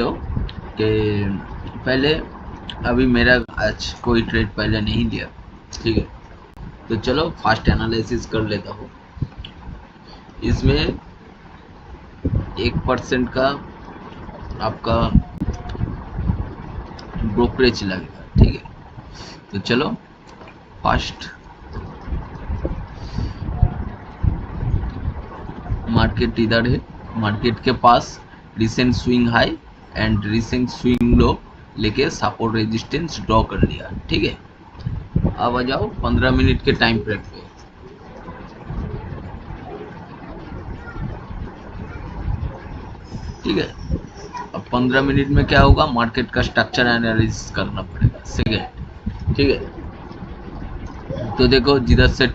हो कि पहले अभी मेरा आज कोई ट्रेड पहले नहीं लिया, ठीक है। तो चलो फास्ट एनालिसिस कर लेता हूँ। इसमें 1% का आपका ब्रोकरेज लगेगा, ठीक है। तो चलो फास्ट मार्केट इधर है, मार्केट के पास recent swing high and recent swing low लेके सपोर्ट रेजिस्टेंस ड्रॉ कर लिया, ठीक है। अब आ जाओ 15 मिनट के टाइम फ्रेम पे, ठीक है। अब 15 मिनट में क्या होगा, मार्केट का स्ट्रक्चर एनालिसिस करना पड़ेगा, सेकेंड, ठीक है। तो देखो जिधर से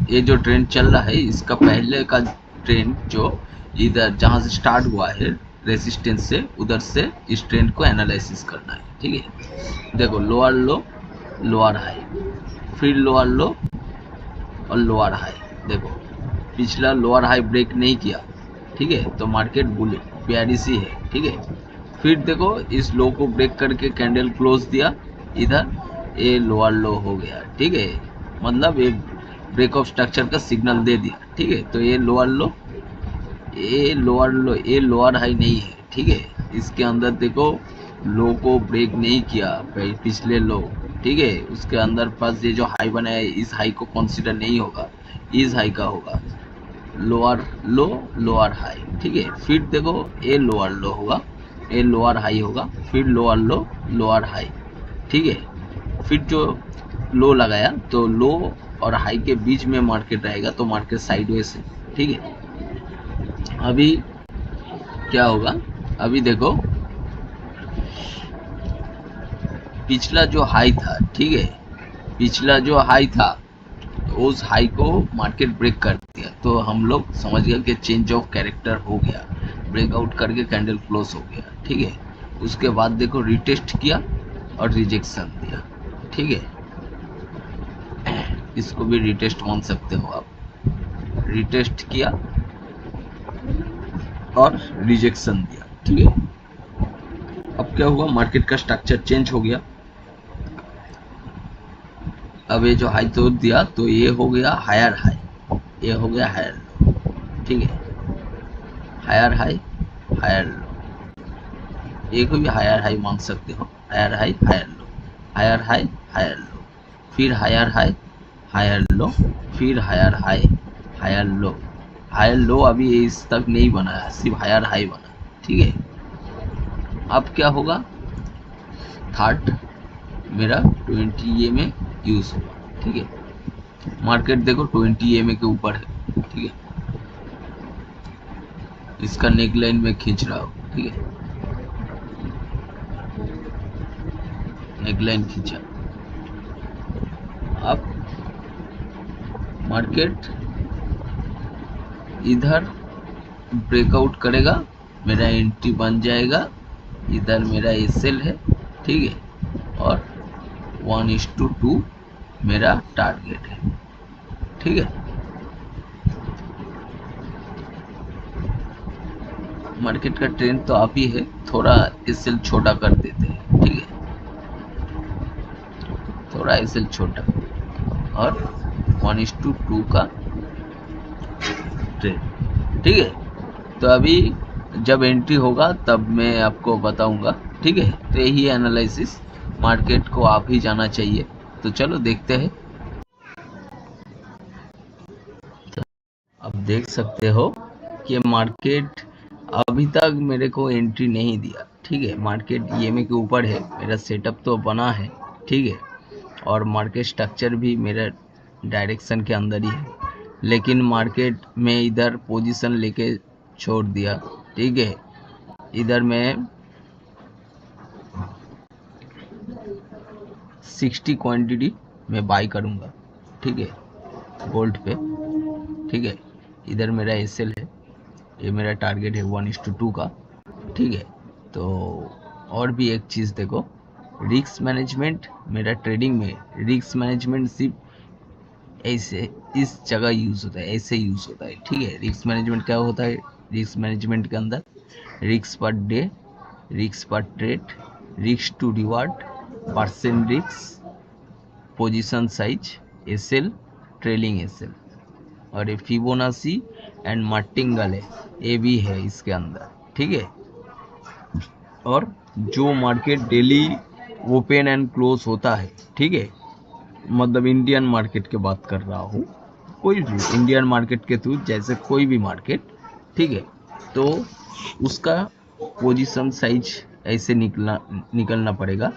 ये जो ट्रेंड चल रहा है, इसका पहले का ट्रेंड जो इधर जहां से स्टार्ट हुआ है रेसिस्टेंस से, उधर से इस ट्रेंड को एनालिसिस करना है, ठीक है। देखो लोअर लो, लोअर हाई, फिर लोअर लो और लोअर हाई। देखो पिछला लोअर हाई ब्रेक नहीं किया, ठीक है, तो मार्केट बुलिश बेयरिश है, ठीक है। फिर देखो इस लो को ब्रेक करके कैंडल क्लोज दिया, इधर ये लोअर लो हो गया, ठीक है। मतलब ये ब्रेक ऑफ स्ट्रक्चर का सिग्नल दे दिया, ठीक है। तो ये लोअर लो, ये लोअर लो, ये लोअर हाई नहीं है, ठीक है। इसके अंदर देखो लो को ब्रेक नहीं किया पिछले लो, ठीक है। उसके अंदर पास ये जो हाई बना है, इस हाई को कंसीडर नहीं होगा, इस हाई का होगा लोअर लो लोअर हाई, ठीक है। फिर देखो ये लोअर लो होगा, ये लोअर हाई होगा, फिर लोअर लो लोअर हाई, ठीक है। फिर जो लो लगाया तो लो और हाई के बीच में मार्केट रहेगा, तो मार्केट साइडवेज है, ठीक है। अभी क्या होगा, अभी देखो पिछला जो हाई था, ठीक है, पिछला जो हाई था उस हाई को मार्केट ब्रेक कर दिया, तो हम लोग समझ गए कि चेंज ऑफ कैरेक्टर हो गया, ब्रेकआउट करके कैंडल क्लोज हो गया, ठीक है। उसके बाद देखो रिटेस्ट किया और रिजेक्शन दिया, ठीक है। इसको भी रिटेस्ट मान सकते हो आप, रिटेस्ट किया और रिजेक्शन दिया, ठीक है। अब क्या हुआ, मार्केट का स्ट्रक्चर चेंज हो गया। अब ये जो हाई तोड़ दिया तो ये हो गया हायर हाई, ये हो गया हायर लो, ठीक है। हायर हाई, हायर लो, एक भी हायर हाई मान सकते हो, higher high higher low, higher high higher low, फिर हायर हाई हायर लो, फिर higher high higher low. Higher low अभी इस तक नहीं बना है, सिर्फ हायर हाई बना, ठीक है। अब क्या होगा, थर्ड मेरा 20 में यूज होगा, ठीक है। मार्केट देखो 20 के ऊपर है, ठीक है। इसका नेक लाइन में खींच रहा हूँ, ठीक है, नेक लाइन खींचा। अब मार्केट इधर ब्रेकआउट करेगा, मेरा एंट्री बन जाएगा, इधर मेरा एसएल है, ठीक है। और 1:2 मेरा टारगेट है, ठीक है। मार्केट का ट्रेंड तो आप ही है, थोड़ा एसएल छोटा कर देते हैं, ठीक है, थोड़ा एसएल छोटा और 1:2 का ट्रेंड, ठीक है। तो अभी जब एंट्री होगा तब मैं आपको बताऊंगा, ठीक है। तो यही एनालिसिस मार्केट को आप ही जाना चाहिए। तो चलो देखते हैं। अब देख सकते हो कि मार्केट अभी तक मेरे को एंट्री नहीं दिया, ठीक है। मार्केट ईएमए के ऊपर है, मेरा सेटअप तो बना है, ठीक है। और मार्केट स्ट्रक्चर भी मेरे डायरेक्शन के अंदर ही है, लेकिन मार्केट में इधर पोजीशन लेके छोड़ दिया, ठीक है। इधर मैं 60 क्वांटिटी में बाई करूंगा, ठीक है, गोल्ड पे, ठीक है। इधर मेरा एसएल है, ये मेरा टारगेट है 1:2 का, ठीक है। तो और भी एक चीज़ देखो, रिस्क मैनेजमेंट मेरा ट्रेडिंग में, रिस्क मैनेजमेंट सिर्फ ऐसे इस जगह यूज़ होता है, ऐसे यूज़ होता है, ठीक है। रिस्क मैनेजमेंट क्या होता है, रिस्क मैनेजमेंट के अंदर risk per day risk per trade, risk to reward, percent risk, position size, SL, trailing SL, और ये फिबोनाची एंड मार्टिंगले ये भी है इसके अंदर, ठीक है। और जो market daily open and close होता है, ठीक है, मतलब इंडियन मार्केट की बात कर रहा हूँ, कोई भी इंडियन मार्केट के थ्रू जैसे कोई भी मार्केट, ठीक है, तो उसका पोजीशन साइज ऐसे निकलना पड़ेगा,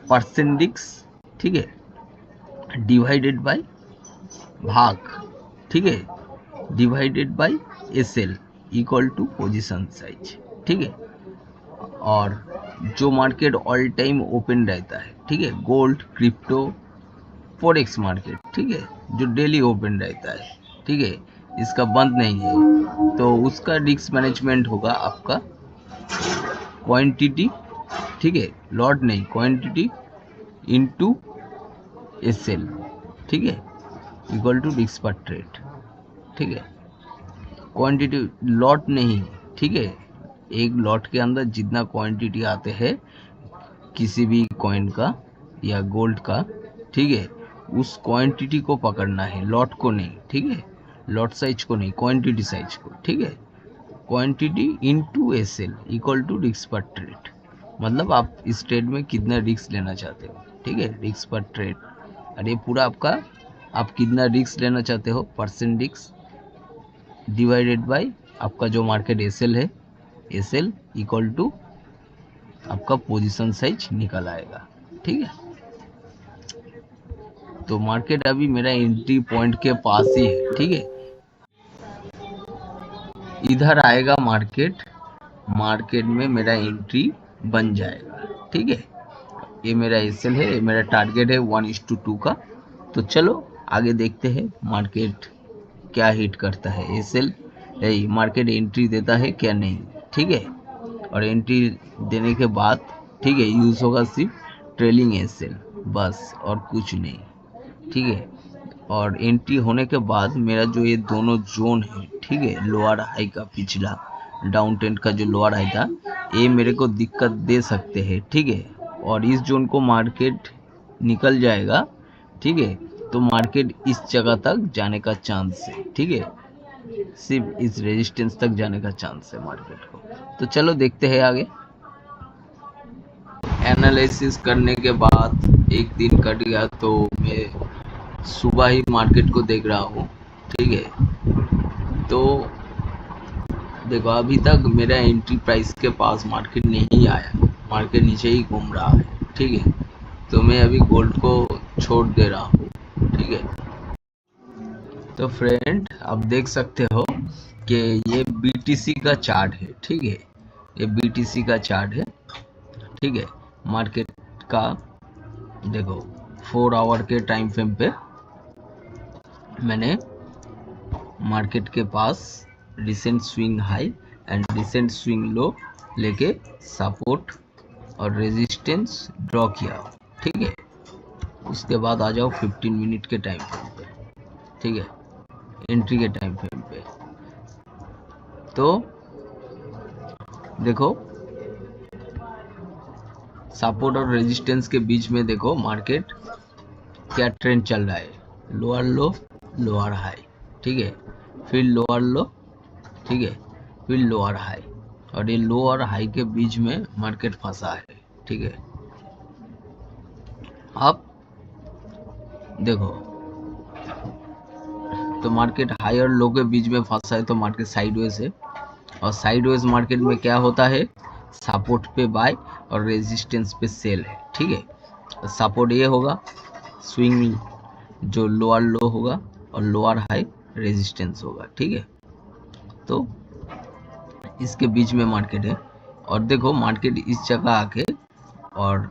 परसेंट रिस्क, ठीक है, डिवाइडेड बाय भाग, ठीक है, divided by SL equal to position size, ठीक है। और जो मार्केट ऑल टाइम ओपन रहता है, ठीक है, गोल्ड, क्रिप्टो, फॉरेक्स मार्केट, ठीक है, जो डेली ओपन रहता है, ठीक है, इसका बंद नहीं है, तो उसका रिस्क मैनेजमेंट होगा आपका क्वांटिटी, ठीक है, लॉट नहीं, क्वांटिटी इनटू एसएल, ठीक है, equal to risk per trade, ठीक है। क्वांटिटी लॉट नहीं, ठीक है, एक लॉट के अंदर जितना क्वांटिटी आते हैं किसी भी कॉइन का या गोल्ड का, ठीक है, उस क्वांटिटी को पकड़ना है, लॉट को नहीं, ठीक है, लॉट साइज को नहीं, क्वांटिटी साइज को, ठीक है, quantity into SL equal to risk per trade, मतलब आप इस ट्रेड में कितना रिस्क लेना चाहते हो, ठीक है, रिस्क पर ट्रेड। और ये पूरा आपका, आप कितना रिस्क लेना चाहते हो, परसेंट रिस्क डिवाइडेड बाय आपका जो मार्केट एसएल है, एसएल इक्वल टू आपका पोजीशन साइज निकल आएगा, ठीक है। तो मार्केट अभी मेरा एंट्री पॉइंट के पास ही है, ठीक है, इधर आएगा मार्केट, मार्केट में मेरा एंट्री बन जाएगा, ठीक है। ये मेरा एसएल है, ये मेरा टारगेट है 1:2 का। तो चलो आगे देखते हैं मार्केट क्या हिट करता है, एसएल मार्केट एंट्री देता है क्या नहीं, ठीक है। और एंट्री देने के बाद, ठीक है, यूज होगा सिर्फ ट्रेलिंग एसएल बस, और कुछ नहीं, ठीक है। और एंट्री होने के बाद मेरा जो ये दोनों जोन है, ठीक है, लोअर हाई का पिछला डाउन ट्रेंड का जो लोअर हाई था, ये मेरे को दिक्कत दे सकते हैं, ठीक है। और इस जोन को मार्केट निकल जाएगा, ठीक है, तो मार्केट इस जगह तक जाने का चांस है, ठीक है, सिर्फ इस रेजिस्टेंस तक जाने का चांस है मार्केट को। तो चलो देखते हैं आगे। एनालिसिस करने के बाद एक दिन कट गया, तो मैं सुबह ही मार्केट को देख रहा हूँ, ठीक है। तो देखो अभी तक मेरा एंट्री प्राइस के पास मार्केट नहीं आया, मार्केट नीचे ही घूम रहा है, ठीक है। तो मैं अभी गोल्ड को छोड़ दे रहा हूँ, ठीक है। तो फ्रेंड आप देख सकते हो कि ये बीटीसी का चार्ट है, ठीक है, ये बीटीसी का चार्ट है, ठीक है। मार्केट का देखो 4 आवर के टाइम फ्रेम पे मैंने मार्केट के पास recent swing high and recent swing low लेके सपोर्ट और रेजिस्टेंस ड्रॉ किया, ठीक है। उसके बाद आ जाओ 15 मिनट के टाइम फ्रेम पे, ठीक है, एंट्री के टाइम फ्रेम पे। तो देखो सपोर्ट और रेजिस्टेंस के बीच में देखो मार्केट क्या ट्रेंड चल रहा है, लोअर लो, लोअर हाई, ठीक है, फिर लोअर लो, ठीक है, फिर लोअर हाई, और ये लो और हाई के बीच में मार्केट फंसा है, ठीक है। अब देखो तो मार्केट हाई और लो के बीच में फंसा है, तो मार्केट साइडवेज है, और साइडवेज मार्केट में क्या होता है, सपोर्ट पे बाय और रेजिस्टेंस पे सेल है, ठीक है। सपोर्ट ये होगा स्विंग जो लोअर लो होगा, और लोअर हाई रेजिस्टेंस होगा, ठीक है। तो इसके बीच में मार्केट है, और देखो मार्केट इस जगह आके और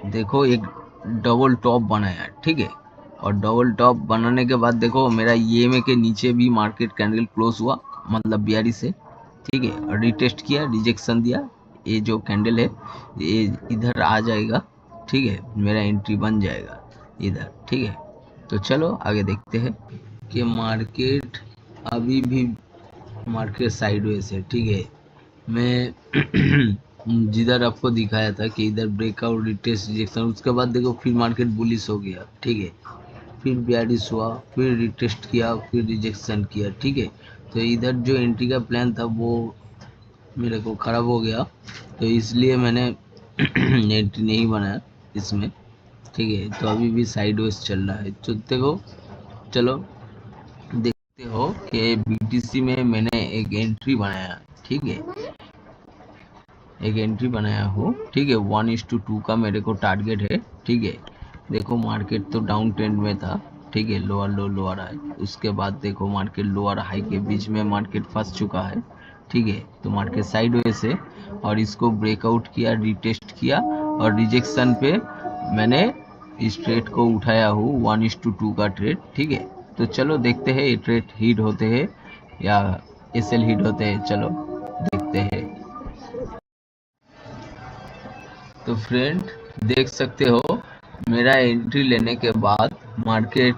देखो एक डबल टॉप बनाया, ठीक है, और डबल टॉप बनाने के बाद देखो मेरा ईएमए के नीचे भी मार्केट कैंडल क्लोज हुआ, मतलब 42 से, ठीक है, और रिटेस्ट किया, रिजेक्शन दिया, ये जो कैंडल है ये इधर आ जाएगा, ठीक है, मेरा एंट्री बन जाएगा इधर, ठीक है। तो चलो आगे देखते हैं कि मार्केट अभी भी मार्केट साइडवेज है, ठीक है। मैं जिधर आपको दिखाया था कि इधर ब्रेकआउट रिटेस्ट रिजेक्शन, उसके बाद देखो फिर मार्केट बुलिश हो गया, ठीक है, फिर बेयरिश हुआ, फिर रिटेस्ट किया, फिर रिजेक्शन किया, ठीक है। तो इधर जो एंट्री का प्लान था वो मेरे को ख़राब हो गया, तो इसलिए मैंने एंट्री नहीं बनाया इसमें, ठीक है। तो अभी भी साइडवेज चल रहा है, तो देखो, चलो देखते हो कि बीटीसी में मैंने एक एंट्री बनाया, ठीक है, एक एंट्री बनाया हो, ठीक है। 1:2 का मेरे को टारगेट है, ठीक है। देखो मार्केट तो डाउन ट्रेंड में था, ठीक है, लोअर लो लोअर हाई, उसके बाद देखो मार्केट लोअर हाई के बीच में मार्केट फंस चुका है, ठीक है। तो मार्केट साइडवेज है और इसको ब्रेकआउट किया, रिटेस्ट किया और रिजेक्शन पे मैंने इस ट्रेड को उठाया हूँ 1:2 का ट्रेड, ठीक है। तो चलो देखते हैं ये ट्रेड हिट होते हैं या एसएल हिट होते हैं, चलो देखते हैं। तो फ्रेंड देख सकते हो मेरा एंट्री लेने के बाद मार्केट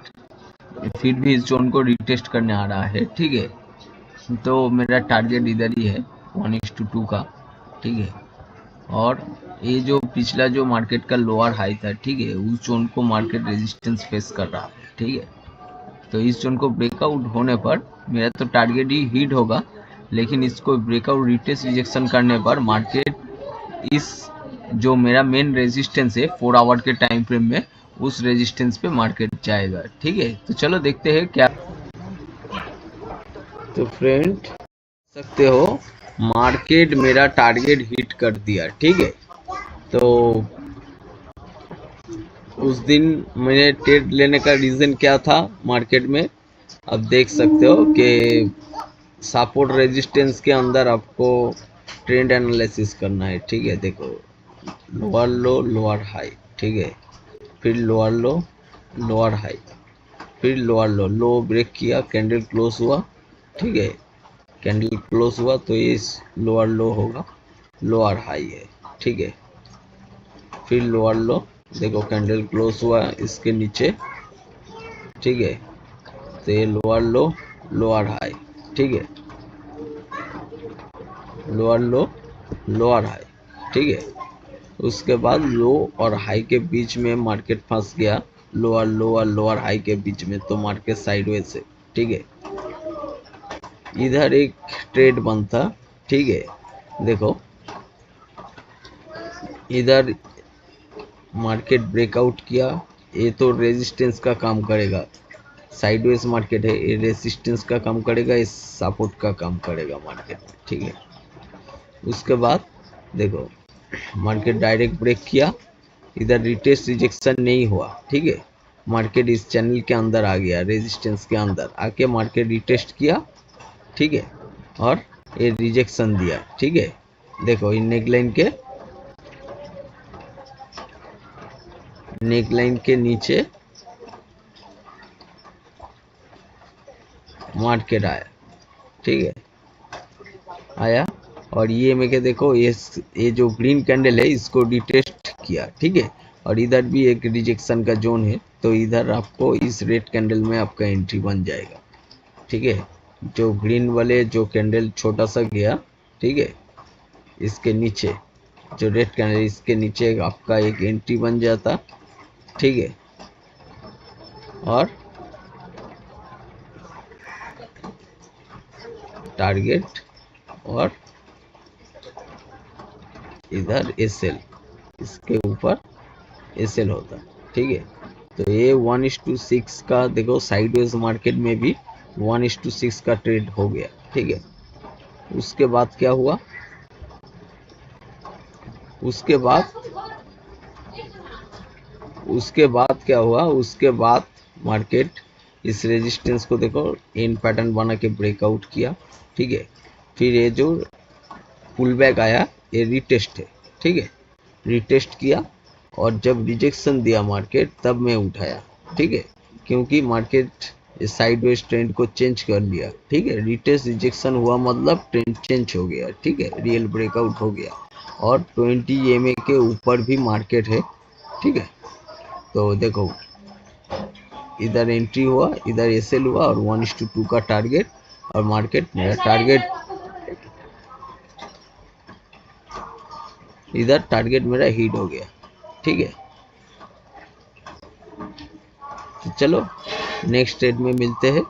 फिर भी इस जोन को रिटेस्ट करने आ रहा है, ठीक है। तो मेरा टारगेट इधर ही है 1:2 का, ठीक है। और ये जो पिछला जो मार्केट का लोअर हाई था, ठीक है, उस जोन को मार्केट रेजिस्टेंस फेस कर रहा है, ठीक है। तो इस जोन को ब्रेकआउट होने पर मेरा तो टारगेट ही हिट होगा, लेकिन इसको ब्रेकआउट रिटेस्ट रिजेक्शन करने पर मार्केट इस जो मेरा मेन रेजिस्टेंस है 4 आवर के टाइम फ्रेम में, उस रेजिस्टेंस पे मार्केट जाएगा, ठीक है। तो चलो देखते हैं क्या। तो फ्रेंड सकते हो मार्केट मेरा टारगेट हिट कर दिया, ठीक है। तो उस दिन मैंने ट्रेड लेने का रीज़न क्या था मार्केट में, अब देख सकते हो कि सपोर्ट रेजिस्टेंस के अंदर आपको ट्रेंड एनालिसिस करना है, ठीक है। देखो लोअर लो लोअर हाई, ठीक है, फिर लोअर लो लोअर हाई, फिर लोअर लो, लो ब्रेक किया, कैंडल क्लोज हुआ, ठीक है, कैंडल क्लोज हुआ तो ये लोअर लो होगा, लोअर हाई है, ठीक है। फिर लोअर लो, देखो कैंडल क्लोज हुआ इसके नीचे, ठीक है। तो ये लोअर लो लोअर हाई, ठीक है, लोअर लो लोअर हाई, ठीक है। उसके बाद लो और हाई के बीच में मार्केट फंस गया, लोअर लो और लोअर हाई के बीच में, तो मार्केट साइडवेज से, ठीक है। इधर एक ट्रेड बनता, ठीक है। देखो इधर मार्केट ब्रेकआउट किया, ये तो रेजिस्टेंस का काम करेगा, साइडवेज मार्केट है, ये रेजिस्टेंस का काम करेगा, ये सपोर्ट का काम करेगा मार्केट, ठीक है। उसके बाद देखो मार्केट डायरेक्ट ब्रेक किया, इधर रिटेस्ट रिजेक्शन नहीं हुआ, ठीक है। मार्केट इस चैनल के अंदर आ गया, रेजिस्टेंस के अंदर आके मार्केट रिटेस्ट किया, ठीक है, और ये रिजेक्शन दिया, ठीक है। देखो इन नेकलाइन के नीचे मार्केट आया, ठीक है, आया, और ये में के देखो ये जो ग्रीन कैंडल है इसको डिटेस्ट किया, ठीक है। और इधर भी एक रिजेक्शन का जोन है, तो इधर आपको इस रेड कैंडल में आपका एंट्री बन जाएगा, ठीक है। जो ग्रीन वाले जो कैंडल छोटा सा गया, ठीक है, इसके नीचे जो रेड कैंडल इसके नीचे आपका एक एंट्री बन जाता, ठीक है। और टारगेट और इधर एसएल, इसके ऊपर एसएल होता, ठीक है। तो ये 1:6 का देखो साइडवेज मार्केट में भी 1:6 का ट्रेड हो गया, ठीक है। उसके बाद क्या हुआ, उसके बाद क्या हुआ, उसके बाद मार्केट इस रेजिस्टेंस को देखो इन पैटर्न बना के ब्रेकआउट किया, ठीक है। फिर ये जो पुल बैक आया ये रिटेस्ट है, ठीक है, रिटेस्ट किया, और जब रिजेक्शन दिया मार्केट तब मैं उठाया, ठीक है, क्योंकि मार्केट साइडवेज ट्रेंड को चेंज कर लिया, ठीक है। रिटेस्ट रिजेक्शन हुआ मतलब ट्रेंड चेंज हो गया, ठीक है, रियल ब्रेकआउट हो गया, और 20 EMA के ऊपर भी मार्केट है, ठीक है। तो देखो इधर एंट्री हुआ, इधर एसएल हुआ, और 1:2 का टारगेट, और मार्केट मेरा टारगेट इधर टारगेट मेरा हिट हो गया, ठीक है। तो चलो नेक्स्ट ट्रेड में मिलते हैं।